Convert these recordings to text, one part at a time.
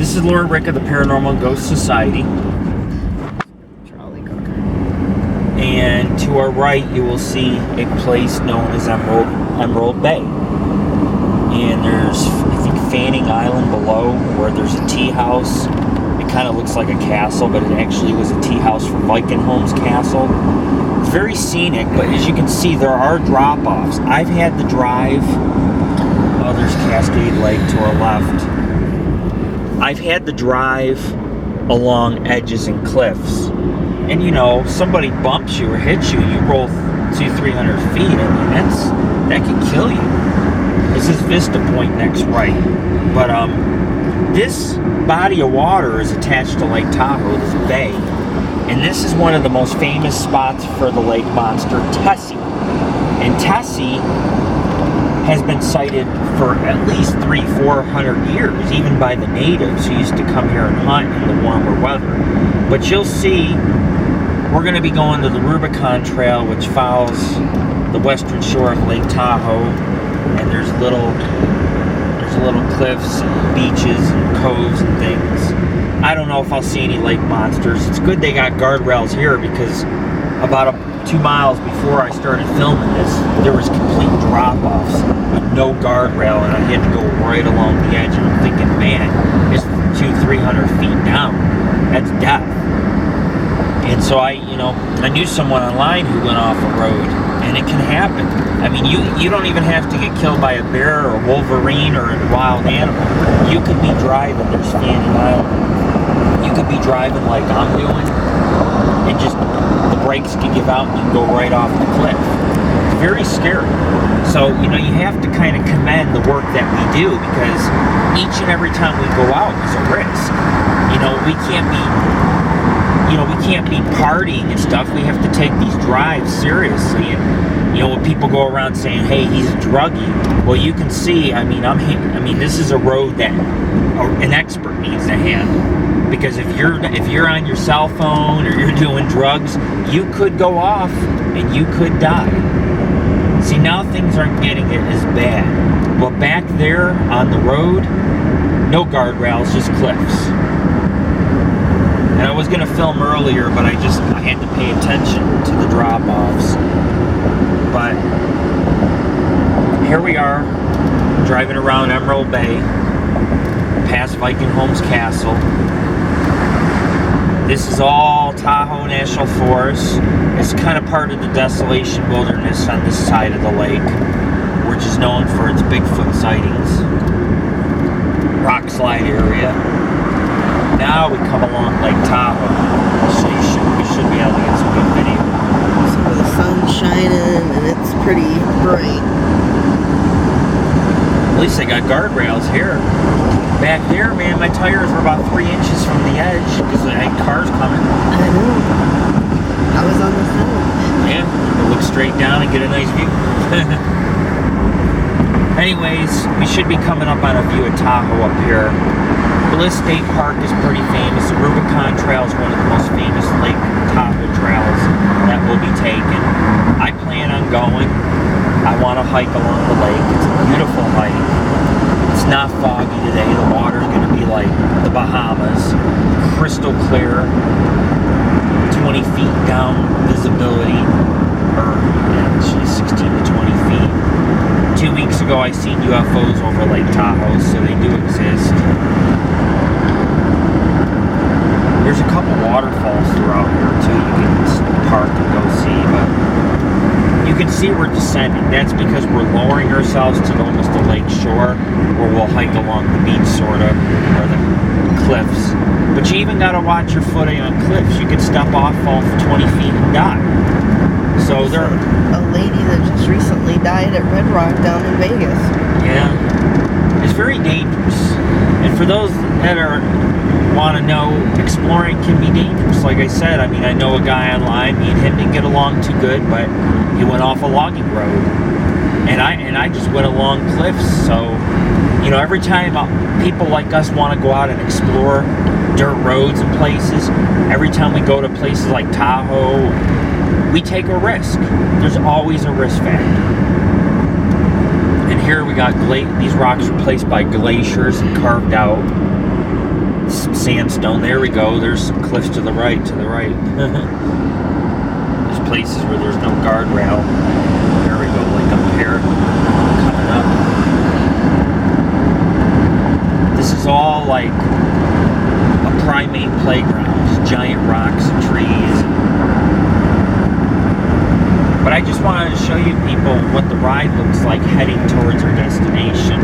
This is Lord Rick of the Paranormal Ghost Society. Trolley car. And to our right, you will see a place known as Emerald Bay. And there's, I think, Fanning Island below, where there's a tea house. It kind of looks like a castle, but it actually was a tea house for Viking-Holmes Castle. It's very scenic, but as you can see, there are drop-offs. I've had to drive. Oh, there's Cascade Lake to our left. I've had to drive along edges and cliffs. And you know, somebody bumps you or hits you, you roll 200-300 feet. I mean, that could kill you. This is Vista Point next right. But this body of water is attached to Lake Tahoe, this bay. And this is one of the most famous spots for the lake monster, Tessie. And Tessie has been sighted for at least 300-400 years, even by the natives who used to come here and hunt in the warmer weather. But you'll see, we're going to be going to the Rubicon Trail, which follows the western shore of Lake Tahoe, and there's little cliffs and beaches and coves and things. I don't know if I'll see any lake monsters. It's good they got guardrails here, because about 2 miles before I started filming this, there was complete drop-offs with no guardrail, and I had to go right along the edge, and I'm thinking, man, it's 200-300 feet down. That's death. And so I knew someone online who went off a road, and it can happen. I mean, you don't even have to get killed by a bear or a wolverine or a wild animal. You could be driving, there's Fanning Island. You could be driving like I'm doing, and just the brakes can give out and you go right off the cliff. It's very scary. So, you have to kind of commend the work that we do, because each and every time we go out is a risk. We can't be partying and stuff. We have to take these drives seriously. And when people go around saying, "Hey, he's a druggie," well, you can see. This is a road that an expert needs to handle. Because if you're on your cell phone or you're doing drugs, you could go off and you could die. See, now things aren't getting it as bad. Well, back there on the road, no guardrails, just cliffs. And I was going to film earlier, but I had to pay attention to the drop-offs. But here we are, driving around Emerald Bay, past Viking-Holmes Castle. This is all Tahoe National Forest. It's kind of part of the Desolation Wilderness on this side of the lake, which is known for its Bigfoot sightings. Rock slide area. Now we come along Lake Tahoe, so we should be able to get some good video. So the sun's shining and it's pretty bright. At least they got guardrails here. Back there, man, my tires were about 3 inches from the edge because I had cars coming. I know. I was on the phone. Yeah, you look straight down and get a nice view. Anyways, we should be coming up on a view of Tahoe up here. Bliss State Park is pretty famous. The Rubicon Trail is one of the most famous Lake Tahoe trails that will be taken. I plan on going. I want to hike along the lake. It's a beautiful hike. It's not foggy today. The water's going to be like the Bahamas. Crystal clear. 20 feet down visibility. Or actually 16 to 20 feet. 2 weeks ago I seen UFOs over Lake Tahoe, so they do exist. There's a couple waterfalls throughout here too you can park and go see, but you can see we're descending. That's because we're lowering ourselves to almost the lake shore, where we'll hike along the beach sort of, or the cliffs. But you even got to watch your footing on cliffs. You could step off, fall for 20 feet and die. So there. A lady that just recently died at Red Rock down in Vegas. Yeah. It's very dangerous. And for those that want to know, exploring can be dangerous. Like I said, I know a guy online, me and him didn't get along too good, but he went off a logging road. And I just went along cliffs. So, every time people like us want to go out and explore dirt roads and places, every time we go to places like Tahoe, we take a risk. There's always a risk factor. And here we got these rocks replaced by glaciers and carved out. some sandstone. There we go. There's some cliffs to the right. There's places where there's no guardrail. There we go, like up here, coming up. This is all like a primate playground. Just giant rocks and trees. But I just wanted to show you people what the ride looks like heading towards our destination.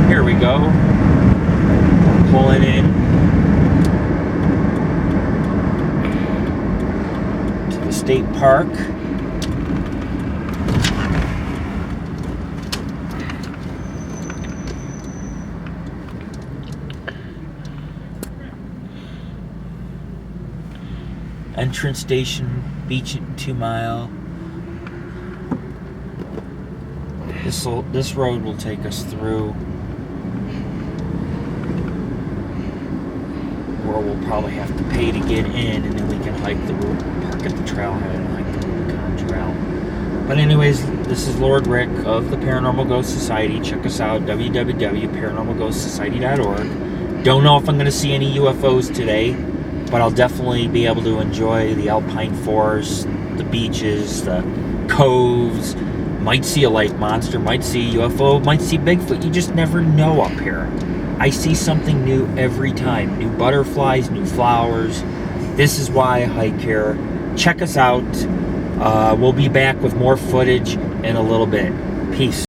Here we go. We're pulling in to the state park. Entrance station, beach 2 mile. This road will take us through where we'll probably have to pay to get in, and then we can hike the park at the trailhead and hike the Rubicon Trail. But anyways, this is Lord Rick of the Paranormal Ghost Society. Check us out, www.paranormalghostsociety.org. Don't know if I'm going to see any UFOs today, but I'll definitely be able to enjoy the alpine forest, the beaches, the coves. Might see a lake monster, might see a UFO, might see Bigfoot. You just never know up here. I see something new every time. New butterflies, new flowers. This is why I hike here. Check us out. We'll be back with more footage in a little bit. Peace.